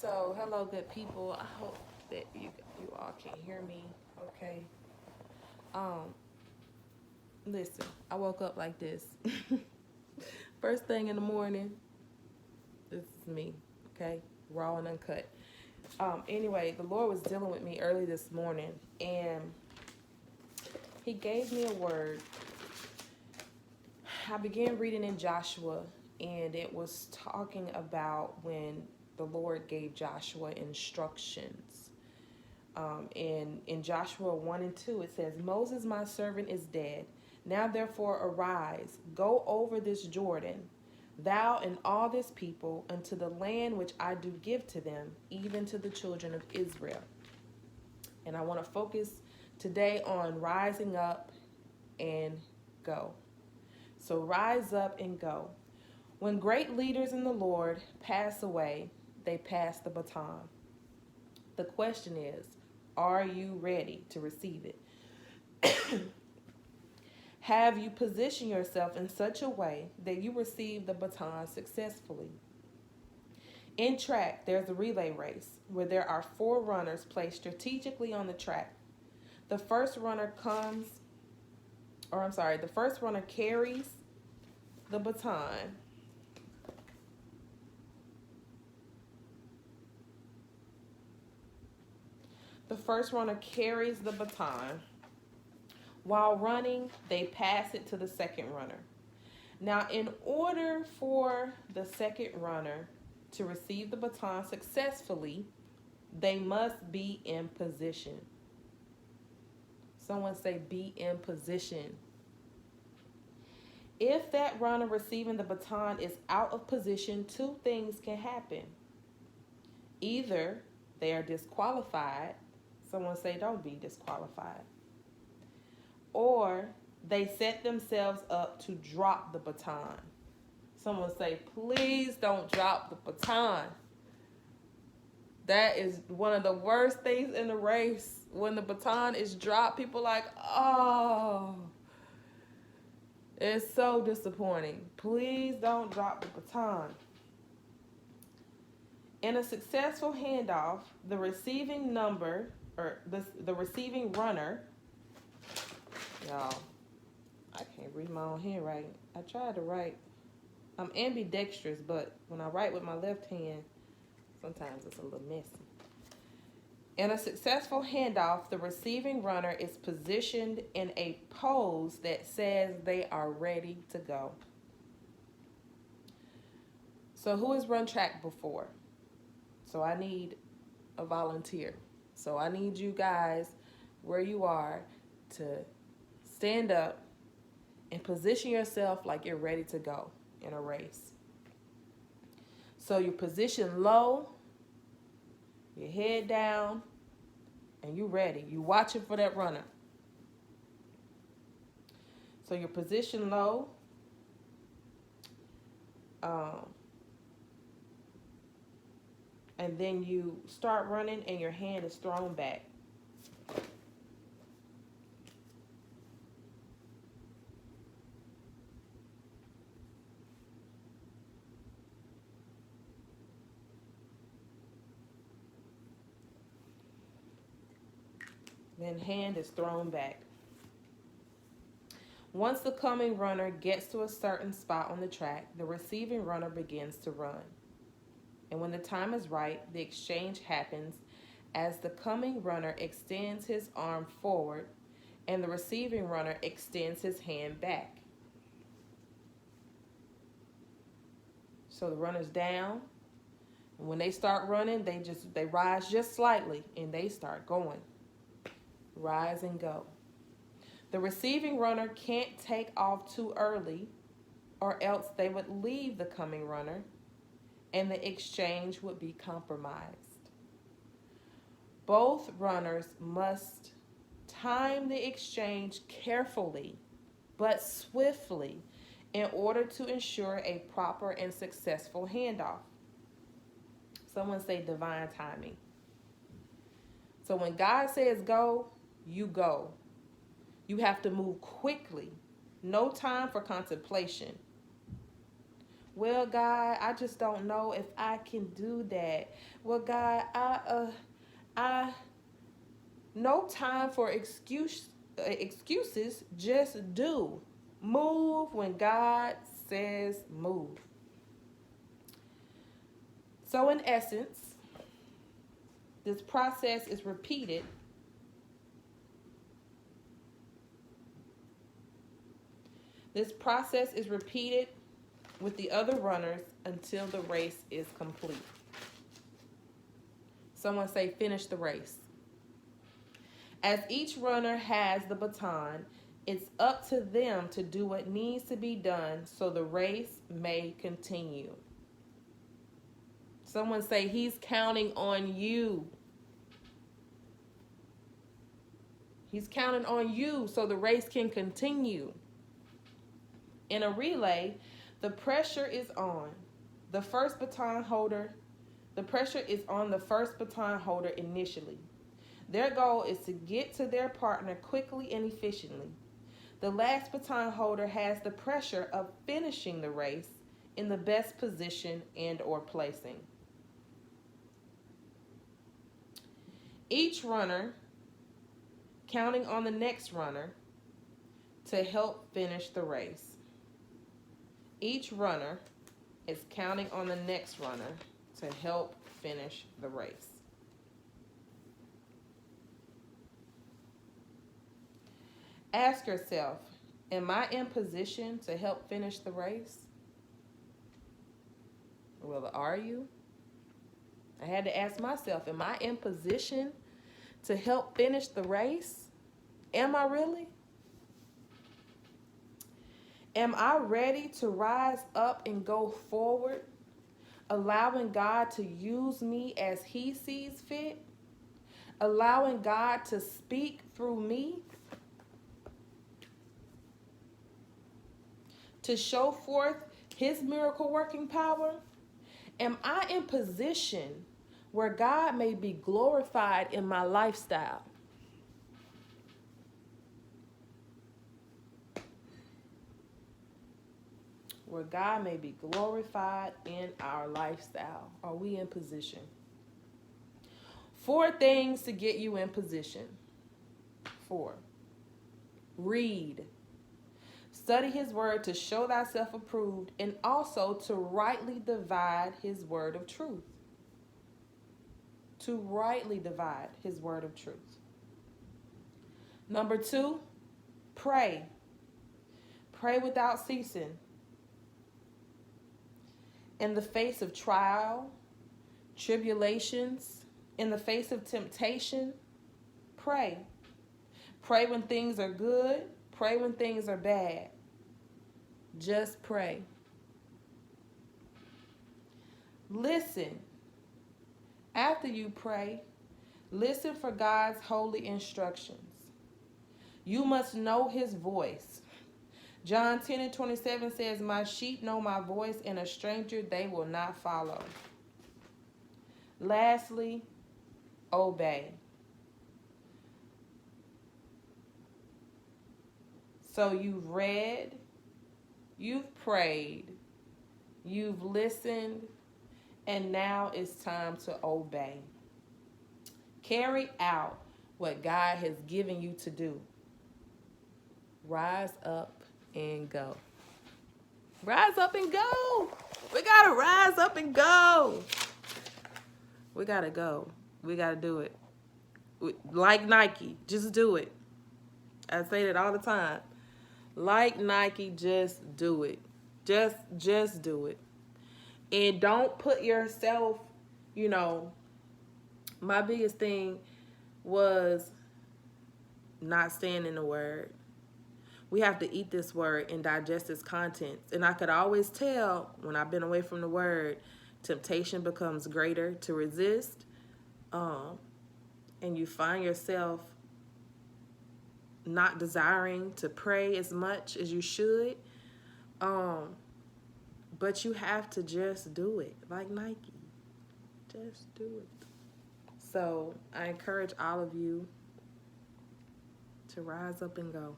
So, hello, good people. I hope that you all can hear me. Okay. Um, Listen, I woke up like this. First thing in the morning. This is me. Okay, raw and uncut. Anyway, the Lord was dealing with me early this morning, and He gave me a word. I began reading in Joshua, and it was talking about when the Lord gave Joshua instructions. In Joshua 1 and 2, it says, Moses, my servant, is dead. Now therefore arise, go over this Jordan, thou and all this people, unto the land which I do give to them, even to the children of Israel. And I want to focus today on rising up and go. So rise up and go. When great leaders in the Lord pass away, they pass the baton. The question is, are you ready to receive it? Have you positioned yourself in such a way that you receive the baton successfully? In track, there's a relay race where there are 4 runners placed strategically on the track. The first runner carries the baton. The first runner carries the baton. While running, they pass it to the second runner. Now, in order for the second runner to receive the baton successfully, they must be in position. Someone say, be in position. If that runner receiving the baton is out of position, 2 things can happen. Either they are disqualified. Someone say, don't be disqualified. Or they set themselves up to drop the baton. Someone say, please don't drop the baton. That is one of the worst things in the race. When the baton is dropped, people are like, oh, it's so disappointing. Please don't drop the baton. In a successful handoff, the receiving runner, y'all, I can't read my own handwriting. I tried to write. I'm ambidextrous, but when I write with my left hand, sometimes it's a little messy. In a successful handoff, the receiving runner is positioned in a pose that says they are ready to go. So who has run track before? So I need a volunteer. So I need you guys, where you are, to stand up and position yourself like you're ready to go in a race. So you're positioned low, your head down, and you're ready. You're watching for that runner. So you're positioned low. And then you start running and your hand is thrown back. Then hand is thrown back. Once the coming runner gets to a certain spot on the track, the receiving runner begins to run. And when the time is right, the exchange happens as the coming runner extends his arm forward and the receiving runner extends his hand back. So the runner's down. And when they start running, they rise just slightly and they start going. Rise and go. The receiving runner can't take off too early, or else they would leave the coming runner and the exchange would be compromised. Both runners must time the exchange carefully but swiftly in order to ensure a proper and successful handoff. Someone say divine timing. So when God says go, you go. You have to move quickly. No time for contemplation. Well, God, I just don't know if I can do that. Well, God, I no time for excuses. Just do. Move when God says move. So, in essence, this process is repeated. This process is repeated with the other runners until the race is complete. Someone say, finish the race. As each runner has the baton, it's up to them to do what needs to be done so the race may continue. Someone say, he's counting on you. He's counting on you so the race can continue. In a relay, the pressure is on. The pressure is on the first baton holder initially. Their goal is to get to their partner quickly and efficiently. The last baton holder has the pressure of finishing the race in the best position and or placing. Each runner counting on the next runner to help finish the race. Each runner is counting on the next runner to help finish the race. Ask yourself, am I in position to help finish the race? Well, are you? I had to ask myself, am I in position to help finish the race? Am I really? Am I ready to rise up and go forward, allowing God to use me as He sees fit, allowing God to speak through me, to show forth His miracle working power? Am I in position where God may be glorified in my lifestyle? Where God may be glorified in our lifestyle. Are we in position? 4 things to get you in position. 4. Read. Study His word to show thyself approved, and also to rightly divide His word of truth. To rightly divide His word of truth. Number 2, pray. Pray without ceasing. In the face of trial, tribulations, in the face of temptation, pray. Pray when things are good. Pray when things are bad. Just pray. Listen. After you pray, listen for God's holy instructions. You must know His voice. John 10:27 says, my sheep know my voice, and a stranger they will not follow. Lastly, obey. So you've read, you've prayed, you've listened, and now it's time to obey. Carry out what God has given you to do. Rise up and go. Rise up and go. We got to rise up and go. We got to go. We got to do it. Like Nike, just do it. I say that all the time. Like Nike, just do it. Just do it. And don't put yourself, my biggest thing was not staying in the word. We have to eat this word and digest its contents. And I could always tell when I've been away from the word, temptation becomes greater to resist. And you find yourself not desiring to pray as much as you should. But you have to just do it, like Nike. Just do it. So I encourage all of you to rise up and go.